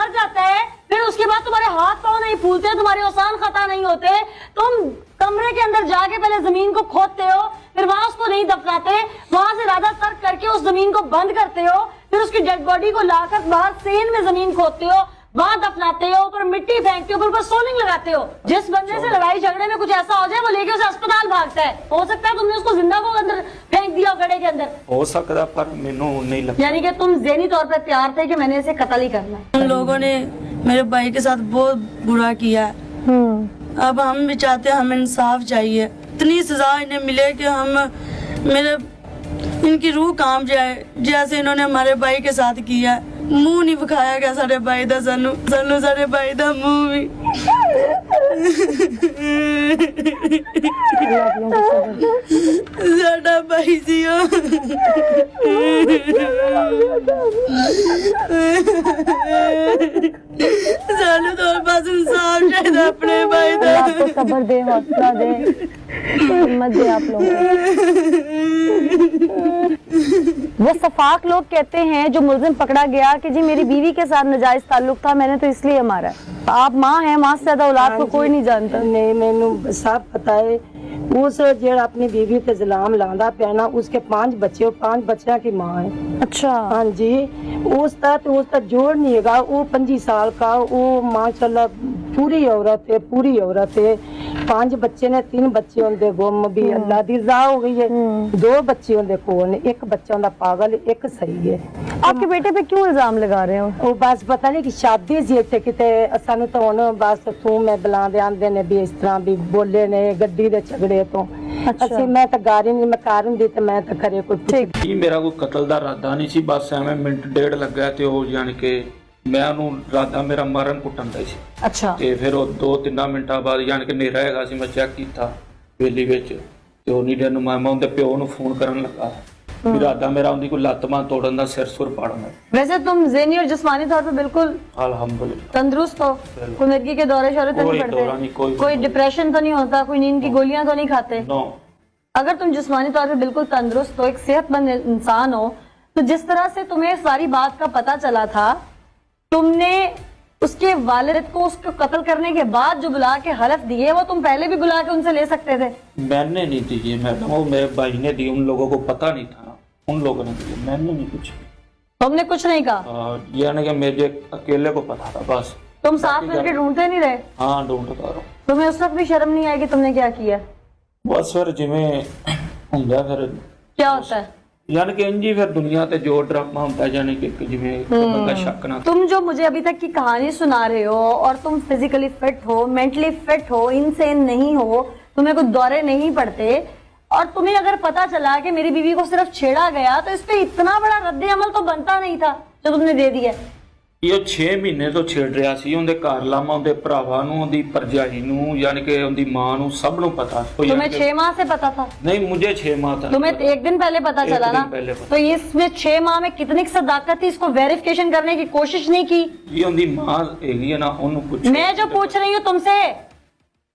मर जाता है, फिर उसके बाद तुम्हारे हाथ पांव नहीं फूलते, तुम्हारे औसान खता नहीं होते, तुम कमरे के अंदर जाके पहले जमीन को खोदते हो, फिर वहां उसको नहीं दफनाते, वहां से इरादा तर्क करके उस जमीन को बंद करते हो, फिर उसकी डेड बॉडी को लाकर बाहर सेन में जमीन खोदते हो, वहां दफनाते हो, ऊपर मिट्टी फेंकते हो, फिर ऊपर सोलिंग लगाते हो। जिस बंदे से लड़ाई झगड़े में कुछ ऐसा हो जाए वो लेके उसे अस्पताल भागता है। हो सकता है तुमने उसको जिंदा को अंदर फेंक दिया गड्ढे के अंदर, हो सकता, पर मैनू नहीं लगता। यानी कि तुम ज़हनी तौर पर तैयार थे कि मैंने इसे कत्ल ही करना है। उन लोगों ने मेरे भाई के साथ बहुत बुरा किया है। अब हम भी चाहते हैं, हमें इंसाफ चाहिए, इतनी सजा इन्हें मिले कि इनकी रूह काम जाए, जैसे इन्होंने हमारे भाई के साथ किया। मुंह नहीं विखाया गया सारे भाई दा, सानू सारे भाई दा मुंह भी साडा भाई सी सानू तो बस इंसाफ चाहिए अपने भाई दा। आपको सब्र दे, हौसला दे, हिम्मत दे आप लोगों को। वो सफाक लोग कहते हैं जो मुलजिम पकड़ा गया कि जी मेरी बीवी के साथ नाजायज ताल्लुक था, मैंने तो इसलिए मारा है। आप माँ हैं, माँ से ज्यादा औलाद को कोई नहीं जानता। नहीं, मैनू सब पता है। उस जेड़ा अपनी बीवी पे इल्जाम लांदा पिया ना, उसके 5 बच्चे, 5 बच्चों की माँ है। अच्छा। हाँ जी, उसका जोड़ नहीं है, वो 25 साल का, वो माशाल्लाह पूरी औरत है। 5 बच्चे ने, 3 बच्चे उनके गुम भी, अल्लाह दी रज़ा हो गई है। 2 बच्चे उनके कोल ने, एक बच्चा उनका पागल है, एक सही है। आपके बेटे पे क्यों इल्जाम लगा रहे हो? वो बस पता नहीं कि शादी सी इत्थे किते, सानू तो हुण बस तू मैं बुलांदे आंदे ने भी इस तरह भी बोले ने गड्डी दे झगड़े तो। अच्छा। मैं तो गारी नहीं, मैं कारण दी, मैं तो खरे कोई ठीक ਕੀ ਮੇਰਾ ਕੋਈ ਕਤਲ ਦਾ ਇਰਾਦਾ ਨਹੀਂ ਸੀ, ਬਸ ਐਵੇਂ ਮਿੰਟ ਡੇਢ ਲੱਗਾ ਤੇ ਉਹ ਯਾਨੀ ਕਿ ਮੈਂ ਉਹਨੂੰ ਇਰਾਦਾ ਮੇਰਾ ਮਾਰਨ ਕੁੱਟਣ ਦਾ ਸੀ। अच्छा। ਤੇ ਫਿਰ ਉਹ 2-3 ਮਿੰਟਾਂ ਬਾਅਦ ਯਾਨੀ ਕਿ ਹਨੇਰਾ ਹੈਗਾ ਸੀ, ਮੈਂ ਚੈੱਕ ਕੀਤਾ ਵੇਲੀ ਵਿੱਚ ਤੇ ਉਹ ਨੀਡੇ ਨੂੰ ਮੈਂ ਉਹਦੇ ਪਿਓ ਨੂੰ ਫੋਨ ਕਰਨ ਲੱਗਾ। ਇਰਾਦਾ ਮੇਰਾ ਉਹਦੀ ਕੋਈ ਲੱਤ ਬਾਂਹ ਤੋੜਨ ਦਾ, ਸਿਰ ਸੁਰ ਪਾੜਨ ਦਾ। वैसे तुम ज़हनी और जिस्मानी तौर पे बिल्कुल अल्हम्दुलिल्लाह तंदुरुस्त हो, कोई मिर्गी के दौरे शौरे तो कोई नहीं दौरा नहीं, पड़ते, कोई कोई डिप्रेशन तो नहीं होता, कोई नींद की गोलियां तो नहीं खाते। नो। अगर तुम जिस्मानी तौर पे बिल्कुल तंदुरुस्त हो, एक सेहतमंद इंसान हो, तो जिस तरह से तुम्हें सारी बात का पता चला था, तुमने उसके वालिद को उसको कत्ल करने के बाद जो बुला के हलफ दिए, वो तुम पहले भी बुला के उनसे ले सकते थे। मैंने नहीं दिए मैडम, वो मेरे भाई ने दी, उन लोगों को पता नहीं था, उन लोगों ने दिए, मैंने नहीं कुछ। तुमने कुछ नहीं कहा? यानी कि मुझे अकेले को पता था बस। तुम साथ मिलकर ढूंढते नहीं रहे? हाँ, ढूंढता रहा। तुम्हें उस वक्त भी शर्म नहीं आई कि तुमने क्या किया? बस फिर जिमें ਹੁੰਦਾ ਫਿਰ क्या होता है? यानी कि इंजी फिर दुनिया ते जो ड्रामा होता है, यानी कि जिमें बंदा शक ना। तुम जो मुझे अभी तक की कहानी सुना रहे हो, और तुम फिजिकली फिट हो, मेंटली फिट हो, इनसेन नहीं हो, तुम्हें कुछ दौरे नहीं पड़ते, और तुम्हें अगर पता चला कि मेरी बीवी को सिर्फ छेड़ा गया, तो इस पे इतना बड़ा रद्द अमल तो बनता नहीं था जो तुमने दे दिया। ਇਹ 6 ਮਹੀਨੇ ਤੋਂ ਛੇੜ ਰਿਹਾ ਸੀ, ਉਹਦੇ ਘਰ ਲਾਮਾ, ਉਹਦੇ ਭਰਾਵਾਂ ਨੂੰ, ਉਹਦੀ ਭਰਜਾਈ ਨੂੰ, यानी कि ਉਹਦੀ ਮਾਂ ਨੂੰ, ਸਭ ਨੂੰ पता। तुम्हें 6 माह से पता था? नहीं, मुझे 6 माह था। तुम्हें 1 दिन पहले पता चला ना? तो इसमें 6 माह में कितनी सदाकत थी, इसको वेरिफिकेशन करने की कोशिश नहीं की? ये ਉਹਦੀ ਮਾਂ ਹੈਗੀ है ना, ਉਹਨੂੰ पूछ। मैं जो पूछ रही हूँ तुमसे।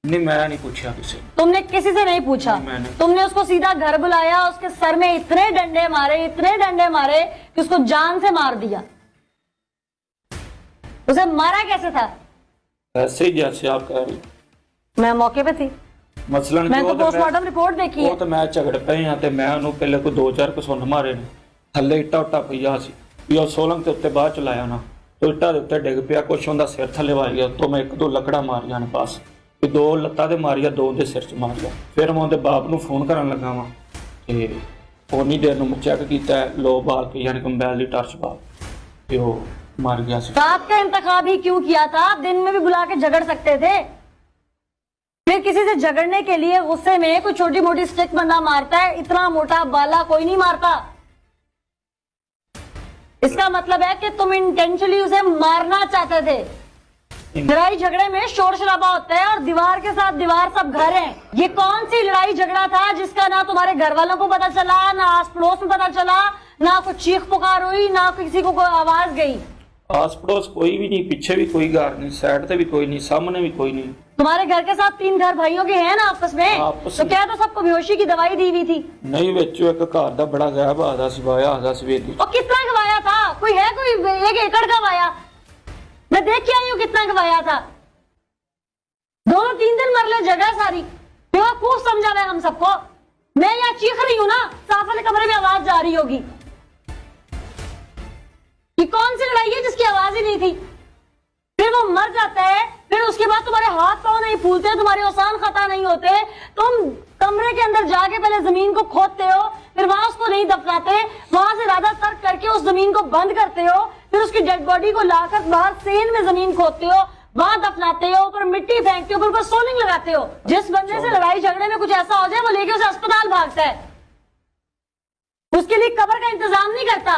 नहीं, मैं नहीं पूछा किसी। तुमने किसी से नहीं पूछा? तुमने उसको सीधा घर बुलाया, उसके सर में इतने डंडे मारे कि उसको जान से मार दिया। उसे मारा कैसे था? ऐसे ही जैसे आप कह रही। मैं मौके पे थी, मसलन मैं तो पोस्टमार्टम रिपोर्ट देखी है। ਉਹ ਤਾਂ ਮੈਂ ਝਗੜ ਪਏ ਆ ਤੇ ਮੈਂ ਉਹਨੂੰ ਪਹਿਲੇ ਕੋਈ 2-4 ਕਸੁੰਨ ਮਾਰੇ ਨੇ, ਥੱਲੇ ਇੱਟਾ ਉੱਟਾ ਪਈਆ ਸੀ, ਵੀ ਉਹ ਸੋਲੰਗ ਤੇ ਉੱਤੇ ਬਾਅਦ ਚਲਾਇਆ ਨਾ, ਤੇ ਇੱਟਾਂ ਦੇ ਉੱਤੇ ਡਿੱਗ ਪਿਆ, ਕੁਛ ਉਹਦਾ ਸਿਰ ਥੱਲੇ ਵੱਜ ਗਿਆ, ਤੋਂ ਮੈਂ 1-2 ਲੱਕੜਾਂ ਮਾਰੀਆਂ ਨੇ ਬਸ, ਵੀ 2 ਲੱਤਾਂ ਤੇ ਮਾਰੀਆਂ, 2 ਦੇ ਸਿਰ 'ਚ ਮਾਰੀਆਂ। ਫਿਰ ਮੈਂ ਉਹਦੇ ਬਾਪ ਨੂੰ ਫੋਨ ਕਰਨ ਲੱਗਾ ਵਾਂ ਤੇ ਉਨੀ ਦੇਰ ਨੂੰ ਮੈਂ ਚੈੱਕ ਕੀਤਾ, ਲੋ ਬਾਲ ਕੇ ਯਾਨੀ ਕਿ ਮੋਬਾਈਲ ਦੀ ਟਾਰਚ ਬਾਲ ਤੇ ਉਹ मार गया। रात का इंतखाब ही क्यों किया था? दिन में भी बुला के झगड़ सकते थे। फिर किसी से झगड़ने के लिए गुस्से में कोई छोटी मोटी स्टिक बंदा मारता है, इतना मोटा बाला कोई नहीं मारता। इसका मतलब है कि तुम इंटेंशनली उसे मारना चाहते थे। लड़ाई झगड़े में शोर शराबा होता है, और दीवार के साथ दीवार, सब घर हैं। ये कौन सी लड़ाई झगड़ा था जिसका ना तुम्हारे घर वालों को पता चला, ना आस पड़ोस में पता चला, ना कोई चीख पुकार हुई, ना किसी को कोई आवाज गई? आस पड़ोस कोई भी नहीं, पीछे भी कोई घर नहीं, साइड पे भी कोई नहीं, सामने भी कोई नहीं। तुम्हारे घर के साथ 3 घर भाइयों के हैं ना आपस में? तो क्या तो सबको बेहोशी की दवाई दी हुई थी? नहीं, ਵਿੱਚੋਂ ਇੱਕ ਘਰ ਦਾ ਬੜਾ ਗਾਇਬ ਆਦਾ ਸੀ, ਵਾਇਆ ਆਦਾ ਸੀ ਵੇਦੀ। और कितना गवाया था? कोई है कोई 1 एकड़ का वाया? मैं फेंकवाया था। 2-3 दिन मरले जगह सारी बेवकूफ समझा हुआ है हम सबको। मैं यहाँ चीख रही हूं ना, साफ वाले कमरे में आवाज जा रही होगी। ये कौन सी लड़ाई है जिसकी आवाज ही नहीं थी? फिर वो मर जाता है, फिर उसके बाद तुम्हारे हाथ पांव नहीं फूलते, तुम्हारे औसान खता नहीं होते, तुम कमरे के अंदर जाके पहले जमीन को खोदते हो, फिर वहां उसको नहीं दफनाते, वहां से इरादा तर्क करके उस जमीन को बंद करते हो, फिर उसकी डेड बॉडी को लाकर बाहर सेन में जमीन खोदते हो, वहां दफनाते हो, ऊपर मिट्टी फेंकते हो, ऊपर सोलिंग लगाते हो। जिस बंदे से लड़ाई झगड़े में कुछ ऐसा हो जाए वो लेके उसे अस्पताल भागता है, उसके लिए कब्र का इंतजाम नहीं करता।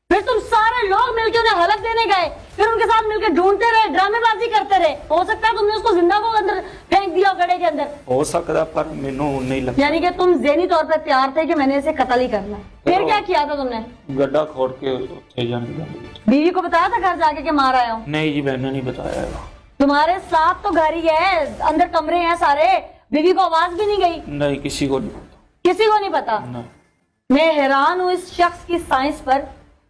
फिर तुम सारे लोग मिलकर उन्हें हलक देने गए, फिर उनके साथ मिलकर ढूंढते रहे, ड्रामेबाजी करते रहे। हो सकता है तुमने उसको जिंदा को अंदर फेंक दिया गड्ढे के अंदर, हो सकता, पर मैनू नहीं लगता। यानी कि तुम ज़हनी तौर पर तैयार थे कि मैंने इसे कत्ल ही करना है। फिर क्या किया था तुमने? गड्ढा खोद के उत्थे जाने। बीवी को बताया था घर जाके कि मार आया हूं? नहीं जी, मैंने नहीं बताया। तुम्हारे साथ तो घर ही है, अंदर कमरे हैं सारे, बीवी को आवाज भी नहीं गई? नहीं, किसी को नहीं पता। किसी को नहीं पता? नहीं। मैं हैरान हूं इस शख्स की साइंस पर,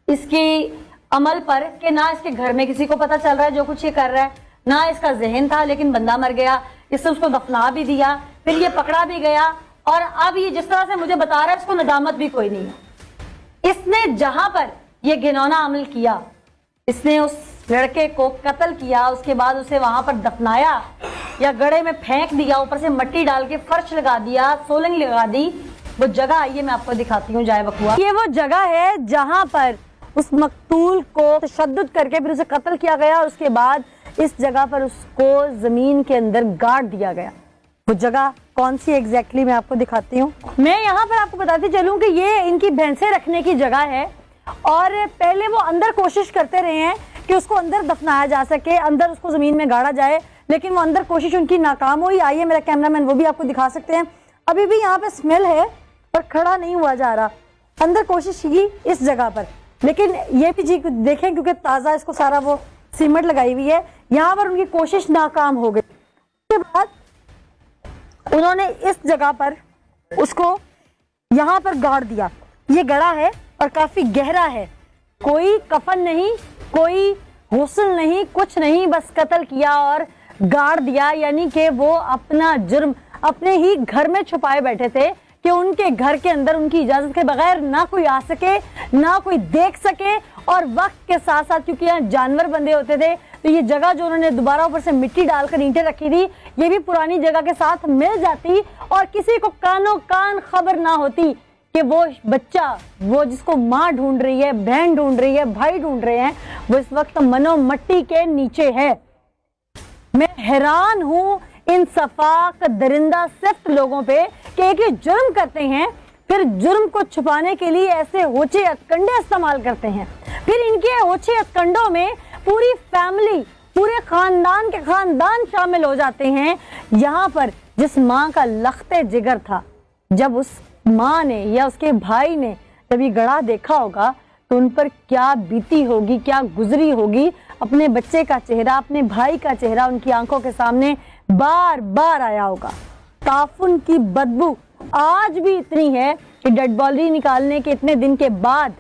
इसकी अमल पर, कि ना इसके घर में किसी को पता चल रहा है जो कुछ ये कर रहा है, ना इसका जहन था, लेकिन बंदा मर गया, इसने उसको दफना भी दिया, फिर ये पकड़ा भी गया, और अब ये जिस तरह से मुझे बता रहा है इसको नदामत भी कोई नहीं है। इसने जहां पर ये घिनौना अमल किया, इसने उस लड़के को कत्ल किया, उसके बाद उसे वहां पर दफनाया या गड्ढे में फेंक दिया, ऊपर से मिट्टी डाल के फर्श लगा दिया, सोलंग लगा दी, वो जगह आइए मैं आपको दिखाती हूँ जाए बकुआ। ये वो जगह है जहां पर उस मकतूल को तशद्दुद करके फिर उसे कत्ल किया गया, और उसके बाद इस जगह पर उसको जमीन के अंदर गाड़ दिया गया। वो जगह कौन सी एग्जैक्टली मैं आपको दिखाती हूँ। मैं यहाँ पर आपको बताती चलूँ कि ये इनकी भैंसें रखने की जगह है, और पहले वो अंदर कोशिश करते रहे हैं कि उसको अंदर दफनाया जा सके, अंदर उसको जमीन में गाड़ा जाए, लेकिन वो अंदर कोशिश उनकी नाकाम हुई। आइए मेरा कैमरामैन वो भी आपको दिखा सकते हैं। अभी भी यहाँ पे स्मेल है पर खड़ा नहीं हुआ जा रहा। अंदर कोशिश की इस जगह पर, लेकिन ये भी जी देखें क्योंकि ताज़ा इसको सारा वो सीमेंट लगाई हुई है, यहाँ पर उनकी कोशिश नाकाम हो गई। उसके बाद उन्होंने इस जगह पर उसको यहाँ पर गाड़ दिया। ये गड़ा है और काफी गहरा है, कोई कफन नहीं, कोई हुस्न नहीं, कुछ नहीं, बस कत्ल किया और गाड़ दिया। यानी कि वो अपना जुर्म अपने ही घर में छुपाए बैठे थे कि उनके घर के अंदर उनकी इजाजत के बगैर ना कोई आ सके, ना कोई देख सके। और वक्त के साथ साथ क्योंकि यहाँ जानवर बंधे होते थे, तो ये जगह जो उन्होंने दोबारा ऊपर से मिट्टी डालकर ईंटें रखी थी, ये भी पुरानी जगह के साथ मिल जाती, और किसी को कानो कान खबर ना होती कि वो बच्चा, वो जिसको माँ ढूंढ रही है, बहन ढूंढ रही है, भाई ढूंढ रहे हैं, वो इस वक्त मनो मट्टी के नीचे है। मैं हैरान हूं इन सफाक दरिंदा सिफ्त लोगों पे कि एक ही जुर्म करते हैं, फिर जुर्म को छुपाने के लिए ऐसे होचे हथकंडे इस्तेमाल करते हैं। फिर इनके होचे हथकंडों में पूरी फैमिली, पूरे खानदान के खानदान शामिल हो जाते हैं। यहाँ पर जिस माँ का लख्ते जिगर था, जब उस माँ ने या उसके भाई ने जब ये गड़ा देखा होगा तो उन पर क्या बीती होगी, क्या गुजरी होगी। अपने बच्चे का चेहरा, अपने भाई का चेहरा उनकी आंखों के सामने बार बार आया होगा। ताफुन की बदबू आज भी इतनी है कि डेड बॉडी निकालने के इतने दिन के बाद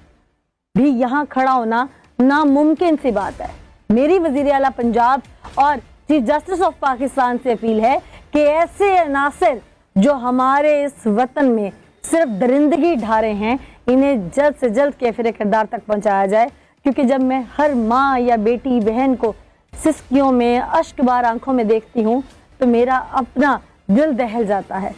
भी यहाँ खड़ा होना नामुमकिन सी बात है। मेरी वजीर आला पंजाब और चीफ जस्टिस ऑफ पाकिस्तान से अपील है कि ऐसे अनासिर जो हमारे इस वतन में सिर्फ दरिंदगी ढा रहे हैं, इन्हें जल्द से जल्द कैफिर किरदार तक पहुंचाया जाए। क्योंकि जब मैं हर माँ या बेटी बहन को सिसकियों में, अश्क बार आंखों में देखती हूँ तो मेरा अपना दिल दहल जाता है।